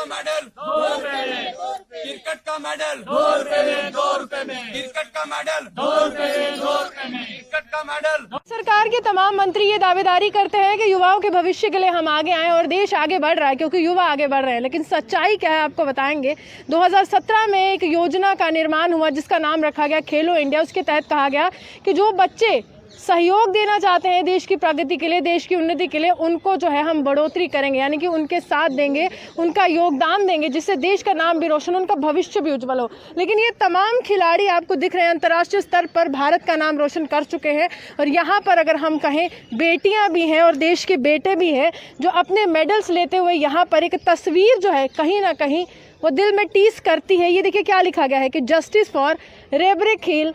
का medal cricket का medal cricket का मेडल क्रिकेट का मेडल। सरकार के तमाम मंत्री ये दावेदारी करते हैं कि युवाओं के भविष्य के लिए हम आगे आए और देश आगे बढ़ रहा है क्योंकि युवा आगे बढ़ रहे हैं, लेकिन सच्चाई क्या है आपको बताएंगे। 2017 में एक योजना का निर्माण हुआ जिसका नाम रखा गया खेलो इंडिया। उसके तहत कहा गया कि जो बच्चे सहयोग देना चाहते हैं देश की प्रगति के लिए, देश की उन्नति के लिए, उनको जो है हम बढ़ोतरी करेंगे, यानी कि उनके साथ देंगे, उनका योगदान देंगे, जिससे देश का नाम भी रोशन, उनका भविष्य भी उज्जवल हो। लेकिन ये तमाम खिलाड़ी आपको दिख रहे हैं अंतर्राष्ट्रीय स्तर पर भारत का नाम रोशन कर चुके हैं। और यहाँ पर अगर हम कहें बेटियाँ भी हैं और देश के बेटे भी हैं जो अपने मेडल्स लेते हुए यहाँ पर एक तस्वीर जो है कहीं ना कहीं वो दिल में टीस करती है। ये देखिए क्या लिखा गया है कि जस्टिस फॉर रेबरेखेल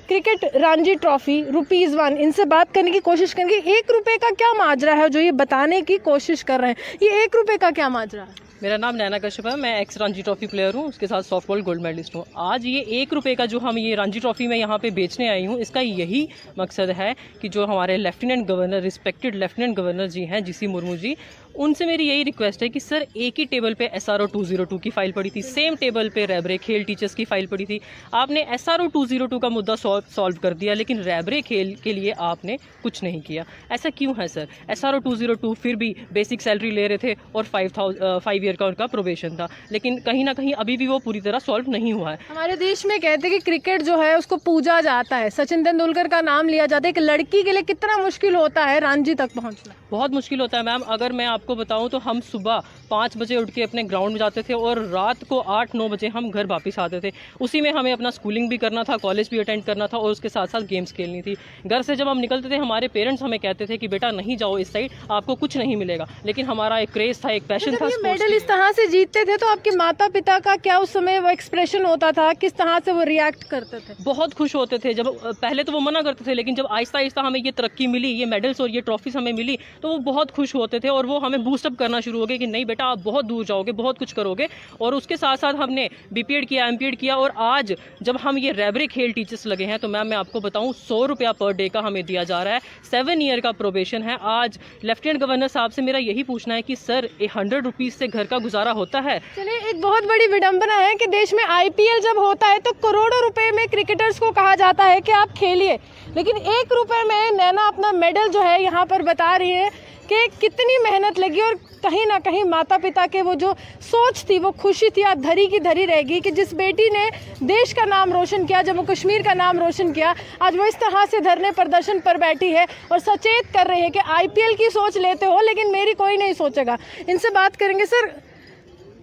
क्रिकेट रणजी ट्रॉफी ₹1। इनसे बात करने की कोशिश करेंगे। ₹1 का क्या माजरा है जो ये बताने की कोशिश कर रहे हैं, ये ₹1 का क्या माजरा है? मेरा नाम नैना कश्यप है, मैं एक्स रणजी ट्रॉफी प्लेयर हूँ, उसके साथ सॉफ्टबॉल गोल्ड मेडलिस्ट हूँ। आज ये ₹1 का जो हम ये रणजी ट्रॉफी में यहाँ पे बेचने आई हूँ, इसका यही मकसद है कि जो हमारे lieutenant governor, respected lieutenant governor ji हैं जीसी मुर्मू जी, उनसे मेरी यही रिक्वेस्ट है कि सर एक ही टेबल पे SRO 202 की फ़ाइल पड़ी थी, सेम टेबल पे रेबरेखेल टीचर्स की फ़ाइल पड़ी थी। आपने SRO 202 का मुद्दा सॉल्व कर दिया, लेकिन रेबरेखेल के लिए आपने कुछ नहीं किया। ऐसा क्यों है सर? SRO 202 फिर भी बेसिक सैलरी ले रहे थे और 5 ईयर का उनका प्रोबेशन था, लेकिन कहीं ना कहीं अभी भी वो पूरी तरह सॉल्व नहीं हुआ है। हमारे देश में कहते हैं कि क्रिकेट जो है उसको पूजा जाता है, सचिन तेंदुलकर का नाम लिया जाता है। एक लड़की के लिए कितना मुश्किल होता है रणजी तक पहुँचना? बहुत मुश्किल होता है मैम। अगर मैं आपको बताऊं तो हम सुबह 5 बजे उठ के अपने ग्राउंड में जाते थे और रात को 8-9 बजे हम घर वापस आते थे। उसी में हमें अपना स्कूलिंग भी करना था, कॉलेज भी अटेंड करना था और उसके साथ साथ गेम्स खेलनी थी। घर से जब हम निकलते थे हमारे पेरेंट्स हमें कहते थे कि बेटा नहीं जाओ इस साइड, आपको कुछ नहीं मिलेगा, लेकिन हमारा एक क्रेज़ था, एक पैशन था। मेडल इस तरह से जीतते थे तो आपके माता पिता का क्या उस समय वो एक्सप्रेशन होता था, किस तरह से वो रिएक्ट करते थे? बहुत खुश होते थे। जब पहले तो वो मना करते थे, लेकिन जब आहिस्ता आहिस्ता हमें ये तरक्की मिली, ये मेडल्स और ये ट्रॉफीज हमें मिली, तो वो बहुत खुश होते थे और वो हमें बूस्टअप करना शुरू हो गए कि नहीं बेटा आप बहुत दूर जाओगे, बहुत कुछ करोगे। और उसके साथ साथ हमने BPED किया, MPED किया और आज जब हम ये रेबरेखेल टीचर्स लगे हैं तो मैम मैं आपको बताऊं ₹100 पर डे का हमें दिया जा रहा है, 7 ईयर का प्रोबेशन है। आज लेफ्टिनेंट गवर्नर साहब से मेरा यही पूछना है कि सर ₹100 से घर का गुजारा होता है? चलिए, एक बहुत बड़ी विडंबना है कि देश में IPL जब होता है तो करोड़ों रुपए में क्रिकेटर्स को कहा जाता है कि आप खेलिए, लेकिन ₹1 में नैना अपना मेडल जो है यहाँ पर बता रही है कि कितनी मेहनत लगी और कहीं ना कहीं माता पिता के वो जो सोच थी, वो खुशी थी, आज धरी की धरी रहेगी कि जिस बेटी ने देश का नाम रोशन किया, जम्मू कश्मीर का नाम रोशन किया, आज वो इस तरह से धरने प्रदर्शन पर बैठी है और सचेत कर रही है कि IPL की सोच लेते हो लेकिन मेरी कोई नहीं सोचेगा। इनसे बात करेंगे। सर,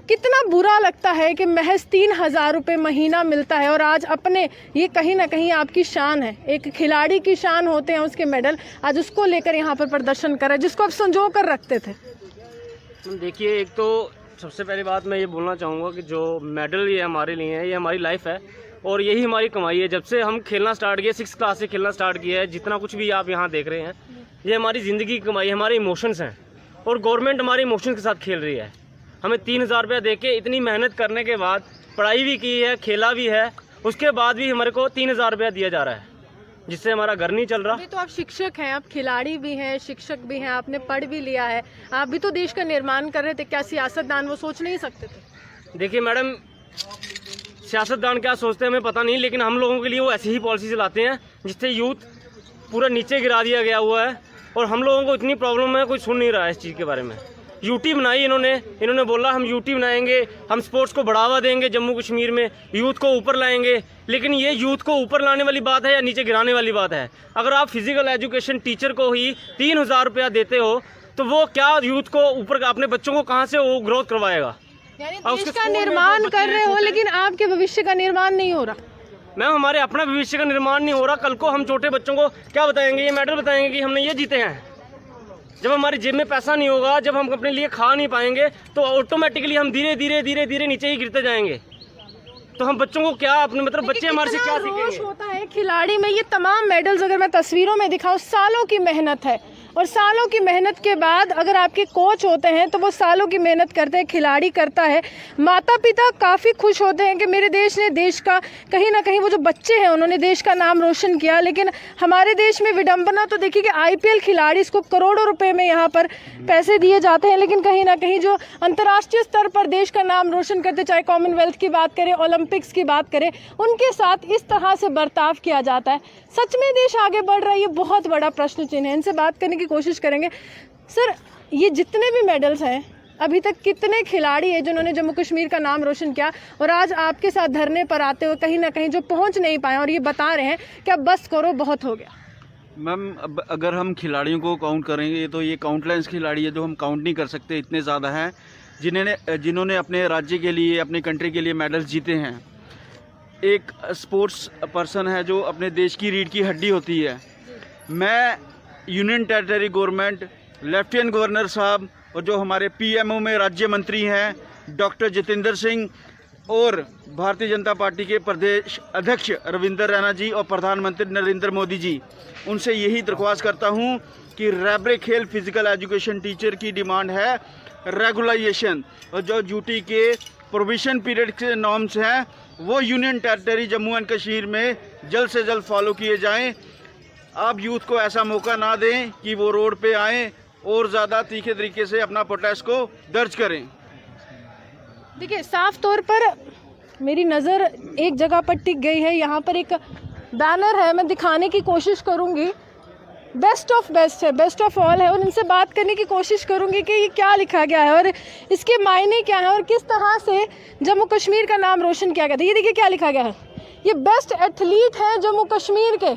कितना बुरा लगता है कि महज ₹3000 महीना मिलता है और आज अपने ये कहीं ना कहीं आपकी शान है, एक खिलाड़ी की शान होते हैं उसके मेडल, आज उसको लेकर यहाँ पर प्रदर्शन कर रहे हैं जिसको आप संजो कर रखते थे। देखिए, एक तो सबसे पहली बात मैं ये बोलना चाहूँगा कि जो मेडल ये हमारे लिए है, ये हमारी लाइफ है और यही हमारी कमाई है। जब से हम खेलना स्टार्ट किया, 6th क्लास से खेलना स्टार्ट किया है, जितना कुछ भी आप यहाँ देख रहे हैं ये हमारी ज़िंदगी की कमाई, हमारे इमोशंस हैं और गवर्नमेंट हमारे इमोशंस के साथ खेल रही है। हमें ₹3000 दे के इतनी मेहनत करने के बाद पढ़ाई भी की है, खेला भी है, उसके बाद भी हमारे को ₹3000 दिया जा रहा है जिससे हमारा घर नहीं चल रहा। अभी तो आप शिक्षक हैं, आप खिलाड़ी भी हैं, शिक्षक भी हैं, आपने पढ़ भी लिया है, आप भी तो देश का निर्माण कर रहे थे, क्या सियासतदान वो सोच नहीं सकते थे? देखिए मैडम, सियासतदान क्या सोचते हैं हमें पता नहीं, लेकिन हम लोगों के लिए वो ऐसी ही पॉलिसी चलाते हैं जिससे यूथ पूरा नीचे गिरा दिया गया हुआ है और हम लोगों को इतनी प्रॉब्लम है, कोई सुन नहीं रहा है इस चीज़ के बारे में। यूटी बनाई इन्होंने बोला हम यूटी बनाएंगे, हम स्पोर्ट्स को बढ़ावा देंगे, जम्मू कश्मीर में यूथ को ऊपर लाएंगे, लेकिन ये यूथ को ऊपर लाने वाली बात है या नीचे गिराने वाली बात है? अगर आप फिजिकल एजुकेशन टीचर को ही ₹3000 देते हो तो वो क्या यूथ को ऊपर, अपने बच्चों को कहाँ से वो ग्रोथ करवाएगा? यानी देश का निर्माण कर रहे हो लेकिन आपके भविष्य का निर्माण नहीं हो रहा। मैम, हमारे अपना भविष्य का निर्माण नहीं हो रहा। कल को हम छोटे बच्चों को क्या बताएंगे? ये मेडल बताएंगे कि हमने ये जीते हैं। जब हमारी जेब में पैसा नहीं होगा, जब हम अपने लिए खा नहीं पाएंगे तो ऑटोमेटिकली हम धीरे धीरे नीचे ही गिरते जाएंगे। तो हम बच्चों को क्या, अपने मतलब बच्चे हमारे से क्या सीखेंगे? होता है खिलाड़ी में, ये तमाम मेडल्स अगर मैं तस्वीरों में दिखाऊं, सालों की मेहनत है। और सालों की मेहनत के बाद अगर आपके कोच होते हैं तो वो सालों की मेहनत करते हैं, खिलाड़ी करता है, माता पिता काफ़ी खुश होते हैं कि मेरे देश ने, देश का कहीं ना कहीं वो जो बच्चे हैं उन्होंने देश का नाम रोशन किया। लेकिन हमारे देश में विडंबना तो देखिए कि IPL खिलाड़ी, इसको करोड़ों रुपए में यहाँ पर पैसे दिए जाते हैं, लेकिन कहीं ना कहीं जो अंतर्राष्ट्रीय स्तर पर देश का नाम रोशन करते, चाहे कॉमनवेल्थ की बात करें, ओलंपिक्स की बात करें, उनके साथ इस तरह से बर्ताव किया जाता है। सच में देश आगे बढ़ रहा है, ये बहुत बड़ा प्रश्न चिन्ह है। इनसे बात करने की कोशिश करेंगे। सर, ये जितने भी मेडल्स हैं, अभी तक कितने खिलाड़ी हैं जिन्होंने जम्मू कश्मीर का नाम रोशन किया और आज आपके साथ धरने पर आते हुए कहीं ना कहीं जो पहुंच नहीं पाए और ये बता रहे हैं कि अब बस करो, बहुत हो गया? मैम, अब अगर हम खिलाड़ियों को काउंट करेंगे तो ये काउंटलेस खिलाड़ी है जो हम काउंट नहीं कर सकते, इतने ज़्यादा हैं जिन्होंने अपने राज्य के लिए, अपने कंट्री के लिए मेडल्स जीते हैं। एक स्पोर्ट्स पर्सन है जो अपने देश की रीढ़ की हड्डी होती है। मैं union territory government, lieutenant governor साहब और जो हमारे PMO में राज्य मंत्री हैं डॉक्टर जितेंद्र सिंह और भारतीय जनता पार्टी के प्रदेश अध्यक्ष रविंद्र रैना जी और प्रधानमंत्री नरेंद्र मोदी जी, उनसे यही दरख्वास्त करता हूं कि रैबरे खेल फिजिकल एजुकेशन टीचर की डिमांड है रेगुलाइजेशन, और जो ड्यूटी के प्रोविशन पीरियड के नॉर्म्स हैं वो union territory Jammu and Kashmir में जल्द से जल्द फॉलो किए जाएं। आप यूथ को ऐसा मौका ना दें कि वो रोड पे आएँ और ज़्यादा तीखे तरीके से अपना प्रोटेस्ट को दर्ज करें। देखिए, साफ तौर पर मेरी नज़र एक जगह पर टिक गई है। यहाँ पर एक बैनर है, मैं दिखाने की कोशिश करूँगी। बेस्ट ऑफ बेस्ट है, बेस्ट ऑफ ऑल है, और इनसे बात करने की कोशिश करूँगी कि ये क्या लिखा गया है और इसके मायने क्या है और किस तरह से जम्मू कश्मीर का नाम रोशन किया गया था। ये देखिए क्या लिखा गया है, ये बेस्ट एथलीट हैं जम्मू कश्मीर के,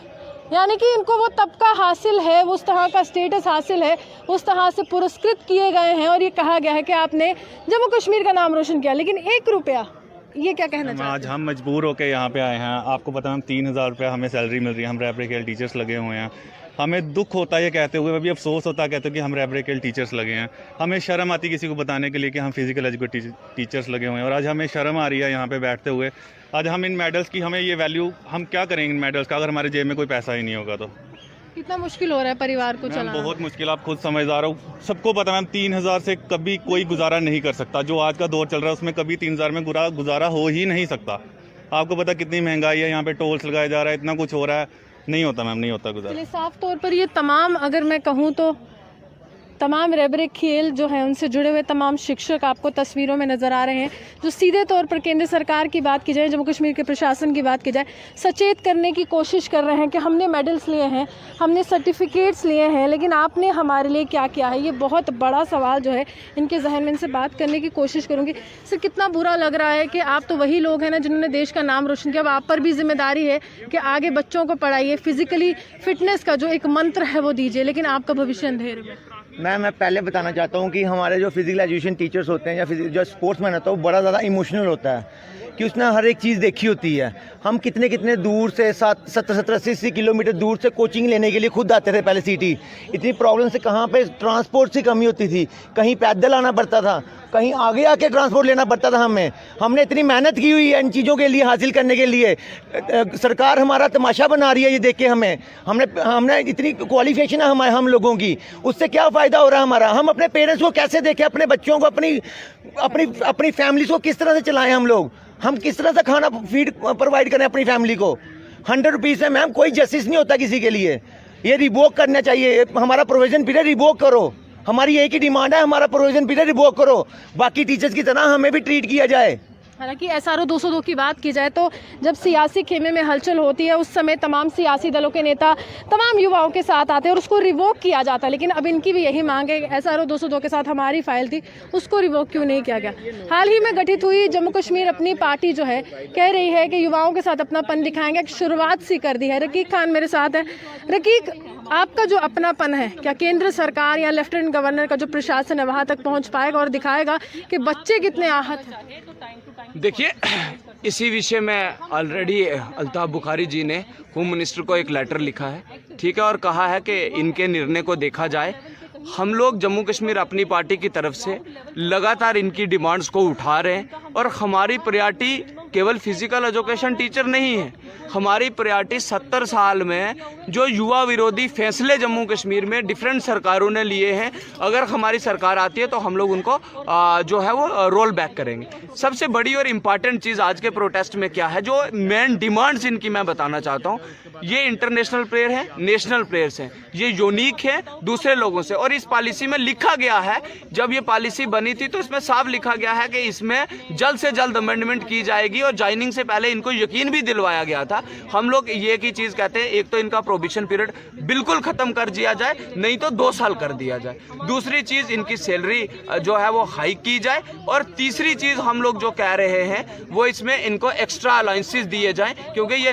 यानी कि इनको वो तबका हासिल है, उस तरह का स्टेटस हासिल है, उस तरह से पुरस्कृत किए गए हैं और ये कहा गया है कि आपने जम्मू कश्मीर का नाम रोशन किया। लेकिन 1 रुपया, ये क्या कहना चाहते हैं? आज हम मजबूर होकर यहाँ पे आए हैं। आपको पता है हम 3000 रुपये हमें सैलरी मिल रही है, हम रैबरे खेल टीचर्स लगे हुए हैं। हमें दुख होता है ये कहते हुए, अभी अफसोस होता है कहते हुए कि हम रैबरे खेल टीचर्स लगे हैं। हमें शर्म आती किसी को बताने के लिए कि हम फिजिकल एजुकेशन टीचर्स लगे हुए हैं, और आज हमें शर्म आ रही है यहाँ पे बैठते हुए। आज हम इन मेडल्स की, हमें ये वैल्यू, हम क्या करेंगे इन मेडल्स का अगर हमारे जेब में कोई पैसा ही नहीं होगा तो? कितना मुश्किल हो रहा है परिवार को चलाना। बहुत मुश्किल, आप खुद समझदार हो, सबको पता है। मैम 3000 से कभी कोई गुजारा नहीं कर सकता। जो आज का दौर चल रहा है उसमें कभी 3000 में गुजारा हो ही नहीं सकता। आपको पता कितनी महंगाई है, यहाँ पे टोल्स लगाया जा रहा है, इतना कुछ हो रहा है, नहीं होता मैम, नहीं होता गुजारा। साफ तौर पर ये तमाम, अगर मैं कहूँ तो तमाम रैबरे खेल जो है उनसे जुड़े हुए तमाम शिक्षक आपको तस्वीरों में नज़र आ रहे हैं, जो सीधे तौर पर केंद्र सरकार की बात की जाए, जम्मू कश्मीर के प्रशासन की बात की जाए, सचेत करने की कोशिश कर रहे हैं कि हमने मेडल्स लिए हैं, हमने सर्टिफिकेट्स लिए हैं, लेकिन आपने हमारे लिए क्या किया है। ये बहुत बड़ा सवाल जो है इनके जहन में, इनसे बात करने की कोशिश करूँगी। सर, कितना बुरा लग रहा है कि आप तो वही लोग हैं ना जिन्होंने देश का नाम रोशन किया, अब आप पर भी जिम्मेदारी है कि आगे बच्चों को पढ़ाइए, फिजिकली फिटनेस का जो एक मंत्र है वो दीजिए, लेकिन आपका भविष्य अंधेरे में। मैं पहले बताना चाहता हूँ कि हमारे जो फिजिकल एजुकेशन टीचर्स होते हैं या जो स्पोर्ट्समैन होता है वो बड़ा ज़्यादा इमोशनल होता है कि उसने हर एक चीज़ देखी होती है। हम कितने दूर से 70-80 किलोमीटर दूर से कोचिंग लेने के लिए खुद आते थे पहले सिटी। इतनी प्रॉब्लम से कहाँ पे ट्रांसपोर्ट की कमी होती थी, कहीं पैदल आना पड़ता था, कहीं आगे आके ट्रांसपोर्ट लेना पड़ता था हमने इतनी मेहनत की हुई है इन चीज़ों के लिए हासिल करने के लिए। सरकार हमारा तमाशा बना रही है ये देख के हमने इतनी क्वालिफिकेशन है हम लोगों की, उससे क्या फ़ायदा हो रहा है हमारा? हम अपने पेरेंट्स को कैसे देखें, अपने बच्चों को, अपनी फैमिली को किस तरह से चलाएं हम किस तरह से खाना फीड प्रोवाइड करें अपनी फैमिली को? 100 रुपीज़ में मैम कोई जस्टिस नहीं होता किसी के लिए। ये रिवोक करना चाहिए, हमारा प्रोविजन पीरियड रिवोक करो। हमारी एक ही डिमांड है, हमारा प्रोविजन पीरियड रिवोक करो, बाकी टीचर्स की तरह हमें भी ट्रीट किया जाए। हालांकि SRO 202 की बात की जाए तो जब सियासी खेमे में हलचल होती है उस समय तमाम सियासी दलों के नेता तमाम युवाओं के साथ आते हैं और उसको रिवोक किया जाता है, लेकिन अब इनकी भी यही मांग है। SRO 202 के साथ हमारी फाइल थी, उसको रिवोक क्यों नहीं किया गया? हाल ही में गठित हुई जम्मू कश्मीर अपनी पार्टी जो है कह रही है कि युवाओं के साथ अपनापन दिखाएंगे, शुरुआत सी कर दी है। रकीक खान मेरे साथ है। रकीक, आपका जो अपनापन है क्या केंद्र सरकार या लेफ्टिनेंट गवर्नर का जो प्रशासन है वहाँ तक पहुँच पाएगा और दिखाएगा कि बच्चे कितने आहत हैं? देखिए, इसी विषय में ऑलरेडी अल्ताफ बुखारी जी ने होम मिनिस्टर को एक लेटर लिखा है, ठीक है, और कहा है कि इनके निर्णय को देखा जाए। हम लोग जम्मू कश्मीर अपनी पार्टी की तरफ से लगातार इनकी डिमांड्स को उठा रहे हैं और हमारी प्रायोरिटी केवल फिजिकल एजुकेशन टीचर नहीं है। हमारी प्रायोरिटी 70 साल में जो युवा विरोधी फैसले जम्मू कश्मीर में डिफरेंट सरकारों ने लिए हैं, अगर हमारी सरकार आती है तो हम लोग उनको जो है वो रोल बैक करेंगे। सबसे बड़ी और इम्पॉर्टेंट चीज़ आज के प्रोटेस्ट में क्या है, जो मेन डिमांड्स इनकी मैं बताना चाहता हूँ। ये इंटरनेशनल प्लेयर हैं, नेशनल प्लेयर्स हैं, ये यूनिक है दूसरे लोगों से। और इस पॉलिसी में लिखा गया है, जब ये पॉलिसी बनी थी तो इसमें साफ लिखा गया है कि इसमें जल्द से जल्द अमेंडमेंट की जाएगी, और ज्वाइनिंग से पहले इनको यकीन भी दिलवाया गया था। हम लोग ये की चीज़ कहते हैं, एक तो इनका प्रोबिशन पीरियड बिल्कुल ख़त्म कर दिया जाए, नहीं तो 2 साल कर दिया जाए। दूसरी चीज़, इनकी सैलरी जो है वो हाइक की जाए। और तीसरी चीज़ हम लोग जो कह रहे हैं वो इसमें इनको एक्स्ट्रा अलाउंसेस दिए जाएं, क्योंकि ये